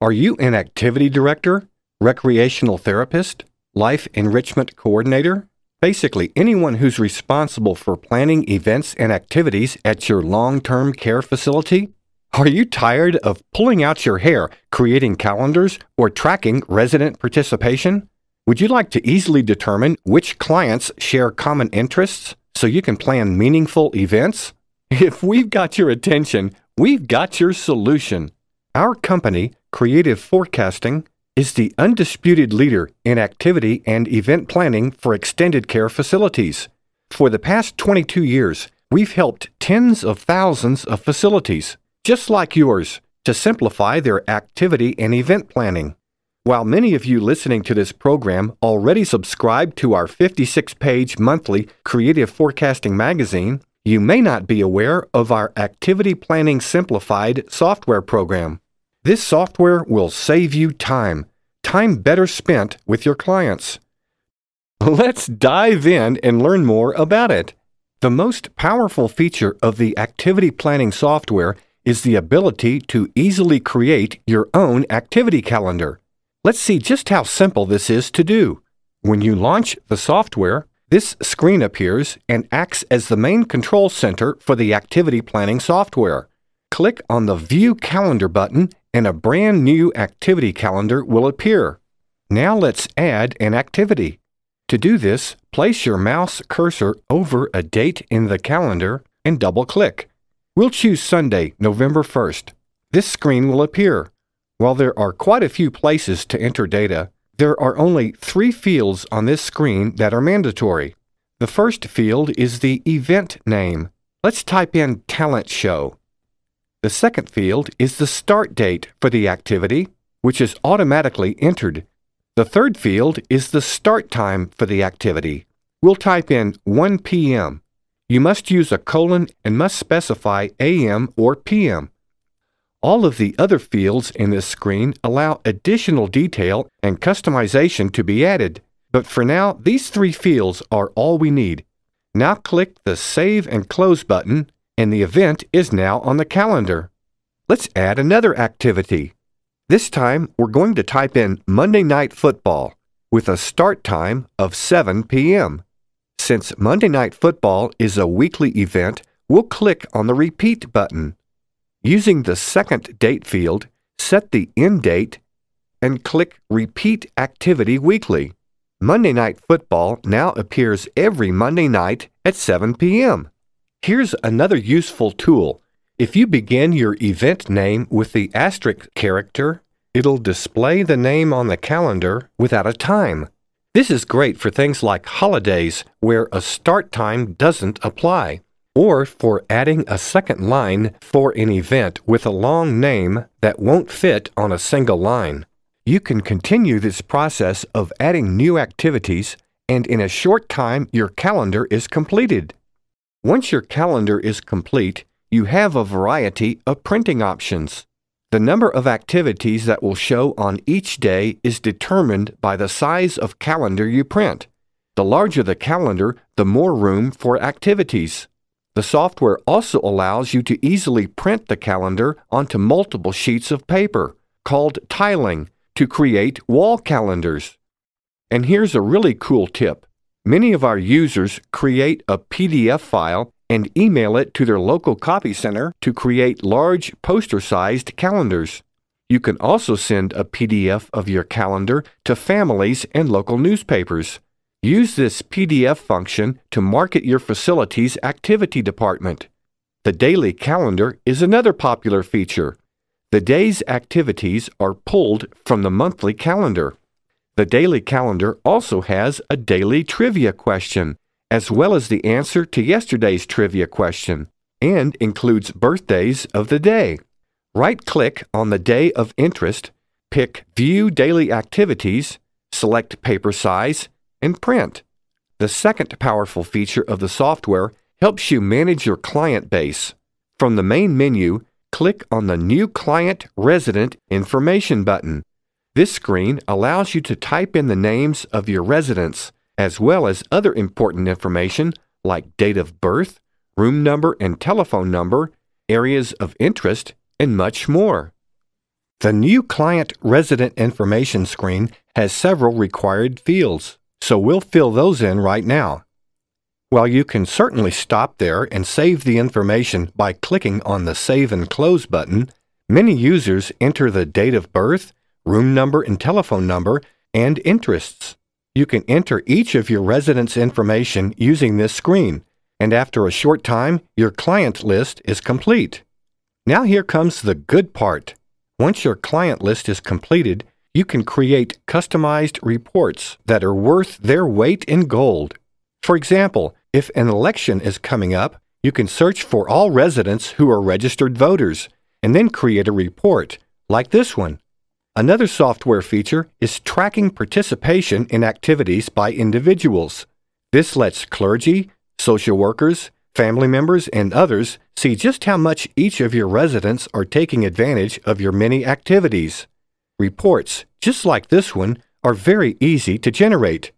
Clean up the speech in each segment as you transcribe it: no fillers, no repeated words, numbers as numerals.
Are you an activity director, recreational therapist, life enrichment coordinator? Basically, anyone who's responsible for planning events and activities at your long-term care facility? Are you tired of pulling out your hair, creating calendars, or tracking resident participation? Would you like to easily determine which clients share common interests so you can plan meaningful events? If we've got your attention, we've got your solution. Our company, Creative Forecasting, is the undisputed leader in activity and event planning for extended care facilities. For the past 22 years, we've helped tens of thousands of facilities, just like yours, to simplify their activity and event planning. While many of you listening to this program already subscribe to our 56-page monthly Creative Forecasting magazine, you may not be aware of our Activity Planning Simplified software program. This software will save you time better spent with your clients. Let's dive in and learn more about it. The most powerful feature of the activity planning software is the ability to easily create your own activity calendar. Let's see just how simple this is to do. When you launch the software, this screen appears and acts as the main control center for the activity planning software. Click on the View Calendar button and a brand new activity calendar will appear. Now let's add an activity. To do this, place your mouse cursor over a date in the calendar and double-click. We'll choose Sunday, November 1st. This screen will appear. While there are quite a few places to enter data, there are only 3 fields on this screen that are mandatory. The first field is the event name. Let's type in Talent Show. The second field is the start date for the activity, which is automatically entered. The third field is the start time for the activity. We'll type in 1 p.m. You must use a colon and must specify a.m. or p.m. All of the other fields in this screen allow additional detail and customization to be added, but for now, these 3 fields are all we need. Now click the Save and Close button, and the event is now on the calendar. Let's add another activity. This time, we're going to type in Monday Night Football with a start time of 7 p.m. Since Monday Night Football is a weekly event, we'll click on the Repeat button. Using the second date field, set the end date and click Repeat Activity Weekly. Monday Night Football now appears every Monday night at 7 p.m. Here's another useful tool. If you begin your event name with the asterisk character, it'll display the name on the calendar without a time. This is great for things like holidays where a start time doesn't apply, or for adding a second line for an event with a long name that won't fit on a single line. You can continue this process of adding new activities, and in a short time your calendar is completed. Once your calendar is complete, you have a variety of printing options. The number of activities that will show on each day is determined by the size of calendar you print. The larger the calendar, the more room for activities. The software also allows you to easily print the calendar onto multiple sheets of paper, called tiling, to create wall calendars. And here's a really cool tip. Many of our users create a PDF file and email it to their local copy center to create large poster-sized calendars. You can also send a PDF of your calendar to families and local newspapers. Use this PDF function to market your facility's activity department. The daily calendar is another popular feature. The day's activities are pulled from the monthly calendar. The daily calendar also has a daily trivia question, as well as the answer to yesterday's trivia question, and includes birthdays of the day. Right-click on the day of interest, pick View Daily Activities, select Paper Size, and print. The second powerful feature of the software helps you manage your client base. From the main menu, click on the New Client Resident Information button. This screen allows you to type in the names of your residents, as well as other important information like date of birth, room number and telephone number, areas of interest, and much more. The new Client Resident Information screen has several required fields, so we'll fill those in right now. While you can certainly stop there and save the information by clicking on the Save and Close button, many users enter the date of birth, room number and telephone number, and interests. You can enter each of your residents' information using this screen, and after a short time, your client list is complete. Now here comes the good part. Once your client list is completed, you can create customized reports that are worth their weight in gold. For example, if an election is coming up, you can search for all residents who are registered voters, and then create a report, like this one. Another software feature is tracking participation in activities by individuals. This lets clergy, social workers, family members, and others see just how much each of your residents are taking advantage of your many activities. Reports, just like this one, are very easy to generate.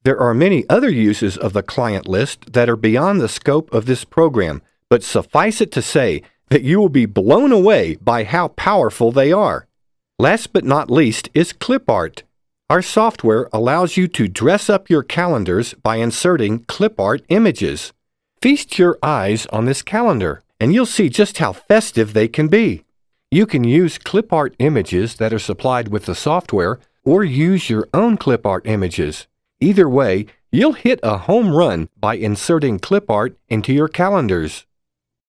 There are many other uses of the client list that are beyond the scope of this program, but suffice it to say that you will be blown away by how powerful they are. Last but not least is clip art. Our software allows you to dress up your calendars by inserting clip art images. Feast your eyes on this calendar, and you'll see just how festive they can be. You can use clip art images that are supplied with the software, or use your own clip art images. Either way, you'll hit a home run by inserting clip art into your calendars.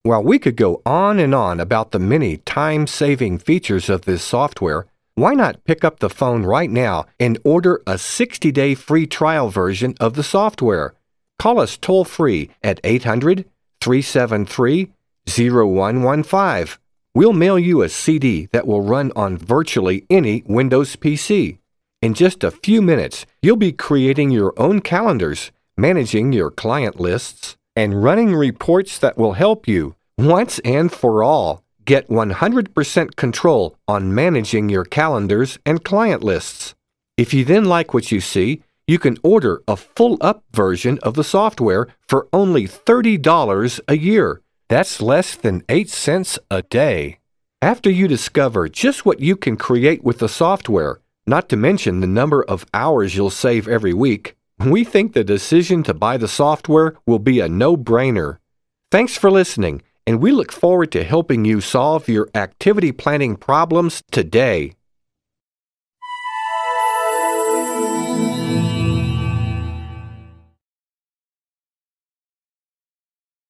While we could go on and on about the many time-saving features of this software, why not pick up the phone right now and order a 60-day free trial version of the software? Call us toll-free at 800-373-0115. We'll mail you a CD that will run on virtually any Windows PC. In just a few minutes, you'll be creating your own calendars, managing your client lists, and running reports that will help you, once and for all, get 100% control on managing your calendars and client lists. If you then like what you see, you can order a full-up version of the software for only $30 a year. That's less than 8 cents a day. After you discover just what you can create with the software, not to mention the number of hours you'll save every week, we think the decision to buy the software will be a no-brainer. Thanks for listening, and we look forward to helping you solve your activity planning problems today.